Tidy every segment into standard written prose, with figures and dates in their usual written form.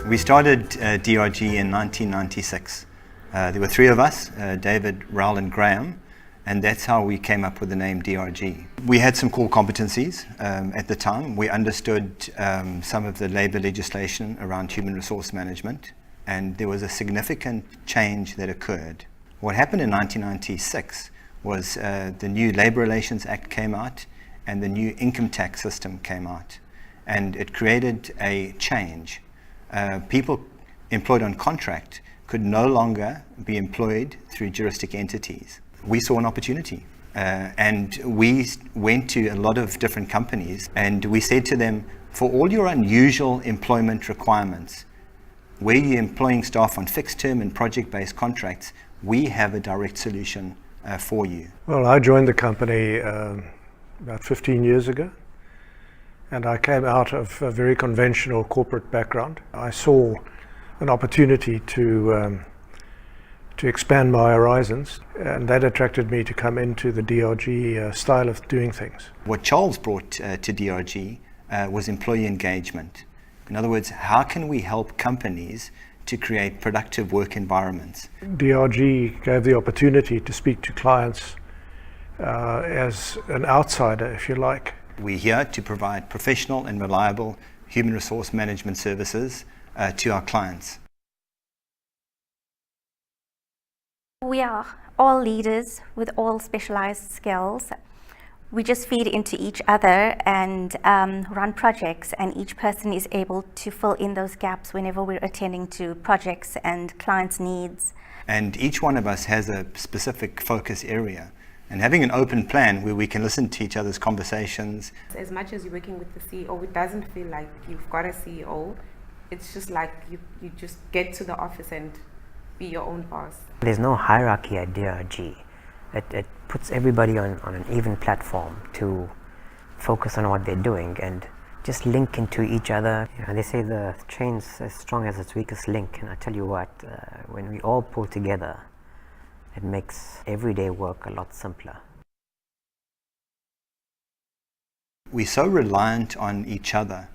We started DRG in 1996. There were three of us, David, Raul and Graham, and that's how we came up with the name DRG. We had some core competencies at the time. We understood some of the labor legislation around human resource management, and there was a significant change that occurred. What happened in 1996 was the new Labor Relations Act came out and the new income tax system came out, and it created a change. People employed on contract could no longer be employed through juristic entities. We saw an opportunity and we went to a lot of different companies and we said to them, for all your unusual employment requirements, where you're employing staff on fixed term and project-based contracts, we have a direct solution for you. Well, I joined the company about 15 years ago, and I came out of a very conventional corporate background. I saw an opportunity to expand my horizons, and that attracted me to come into the DRG style of doing things. What Charles brought to DRG was employee engagement. In other words, how can we help companies to create productive work environments? DRG gave the opportunity to speak to clients as an outsider, if you like. We're here to provide professional and reliable human resource management services to our clients. We are all leaders with all specialized skills. We just feed into each other and run projects, and each person is able to fill in those gaps whenever we're attending to projects and clients' needs. And each one of us has a specific focus area. And having an open plan where we can listen to each other's conversations. As much as you're working with the CEO, it doesn't feel like you've got a CEO. It's just like you just get to the office and be your own boss. There's no hierarchy at DRG. It puts everybody on an even platform to focus on what they're doing and just link into each other. You know, they say the chain's as strong as its weakest link, and I tell you what, when we all pull together, it makes everyday work a lot simpler. We're so reliant on each other,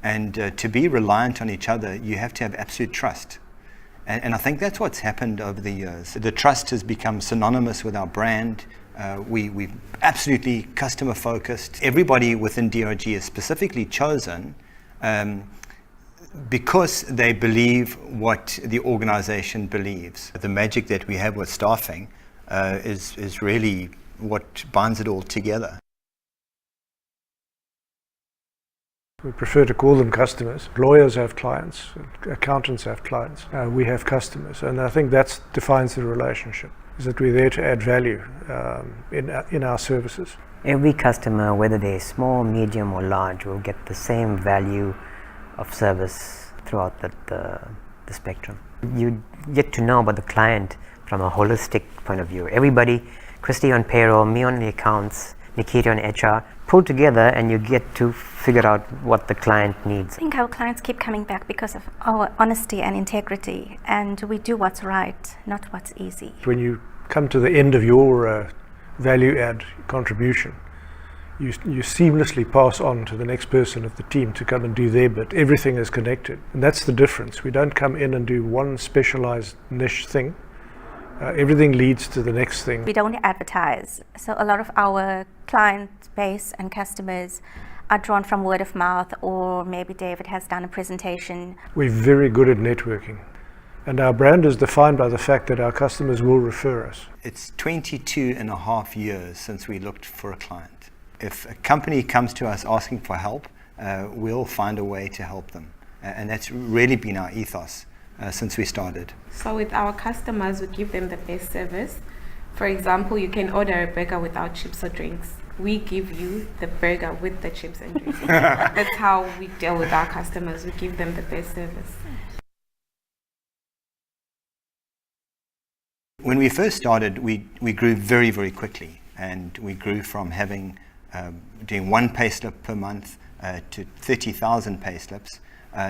and to be reliant on each other, you have to have absolute trust. And I think that's what's happened over the years. The trust has become synonymous with our brand. We're absolutely customer focused. Everybody within DRG is specifically chosen because they believe what the organization believes. The magic that we have with staffing is really what binds it all together. We prefer to call them customers. Lawyers have clients, accountants have clients, we have customers, and I think that defines the relationship, is that we're there to add value in our services. Every customer, whether they're small, medium or large, will get the same value of service throughout the spectrum. You get to know about the client from a holistic point of view. Everybody, Christy on payroll, me on the accounts, Nikita on HR, pull together and you get to figure out what the client needs. I think our clients keep coming back because of our honesty and integrity, and we do what's right, not what's easy. When you come to the end of your value add contribution, you seamlessly pass on to the next person of the team to come and do their bit. Everything is connected, and that's the difference. We don't come in and do one specialized niche thing. Everything leads to the next thing. We don't advertise, so a lot of our client base and customers are drawn from word of mouth, or maybe David has done a presentation. We're very good at networking, and our brand is defined by the fact that our customers will refer us. It's 22.5 years since we looked for a client. If a company comes to us asking for help, we'll find a way to help them. And that's really been our ethos since we started. So with our customers, we give them the best service. For example, you can order a burger without chips or drinks. We give you the burger with the chips and drinks. That's how we deal with our customers. We give them the best service. When we first started, we grew very, very quickly, and we grew from doing one payslip per month to 30,000 payslips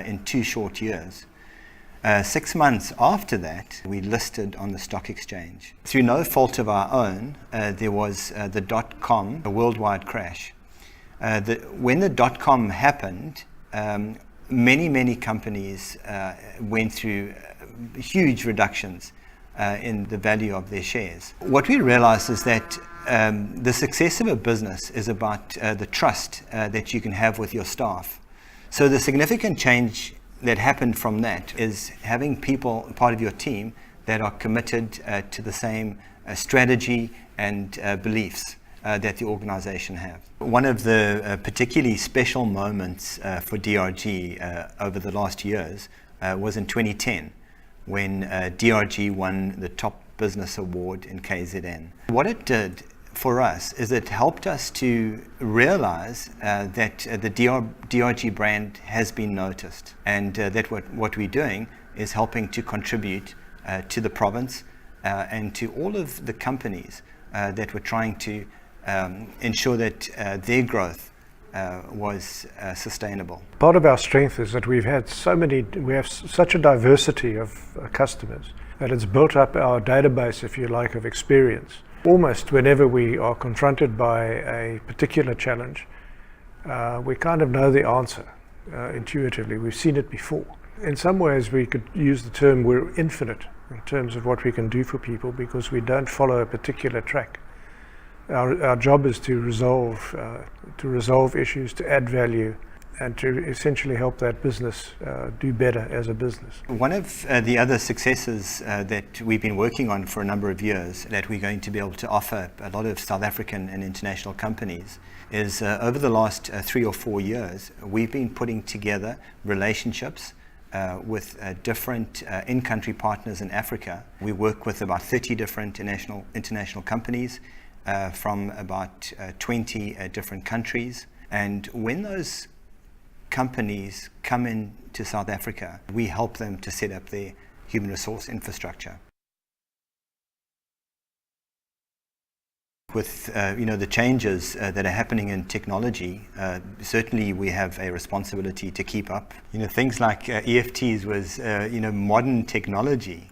in 2 short years. 6 months after that, we listed on the stock exchange. Through no fault of our own, there was the .com, a worldwide crash. When the .com happened, many companies went through huge reductions in the value of their shares. What we realized is that the success of a business is about the trust that you can have with your staff. So the significant change that happened from that is having people, part of your team, that are committed to the same strategy and beliefs that the organization have. One of the particularly special moments for DRG over the last years was in 2010, when DRG won the Top Business Award in KZN. What it did for us is it helped us to realize that the DRG brand has been noticed, and that what we're doing is helping to contribute to the province and to all of the companies that were trying to ensure that their growth was sustainable. Part of our strength is that we have such a diversity of customers that it's built up our database, if you like, of experience. Almost whenever we are confronted by a particular challenge, we kind of know the answer intuitively. We've seen it before. In some ways, we could use the term we're infinite in terms of what we can do for people, because we don't follow a particular track. Our job is to resolve issues, to add value, and to essentially help that business do better as a business. One of the other successes that we've been working on for a number of years, that we're going to be able to offer a lot of South African and international companies, is over the last 3 or 4 years, we've been putting together relationships with different in-country partners in Africa. We work with about 30 different international companies from about 20 different countries. And when those companies come into South Africa, we help them to set up their human resource infrastructure. With the changes that are happening in technology, certainly we have a responsibility to keep up. Things like EFTs was modern technology.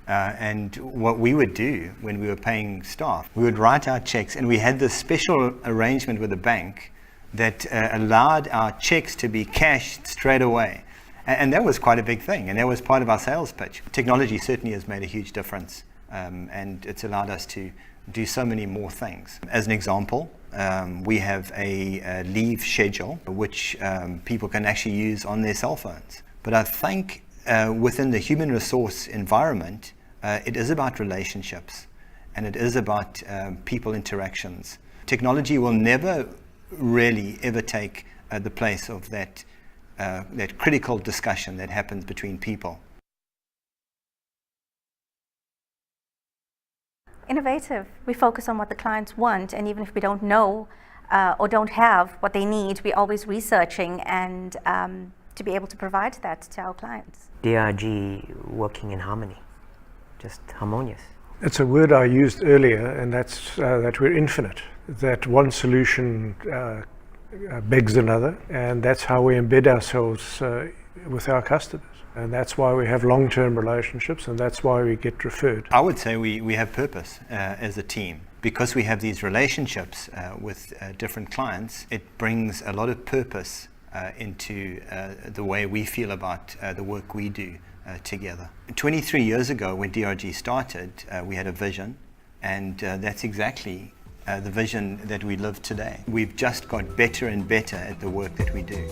And what we would do when we were paying staff, we would write our checks, and we had this special arrangement with the bank that allowed our checks to be cashed straight away. And that was quite a big thing, and that was part of our sales pitch. Technology certainly has made a huge difference, and it's allowed us to do so many more things. As an example, we have a leave schedule which people can actually use on their cell phones. But I think within the human resource environment, it is about relationships, and it is about people interactions. Technology will never really ever take the place of that critical discussion that happens between people. Innovative. We focus on what the clients want, and even if we don't know or don't have what they need, we're always researching and to be able to provide that to our clients. DRG working in harmony, just harmonious. It's a word I used earlier, and that's that we're infinite, that one solution begs another, and that's how we embed ourselves with our customers. And that's why we have long-term relationships, and that's why we get referred. I would say we have purpose as a team. Because we have these relationships with different clients, it brings a lot of purpose into the way we feel about the work we do together. 23 years ago, when DRG started, we had a vision, and that's exactly the vision that we live today. We've just got better and better at the work that we do.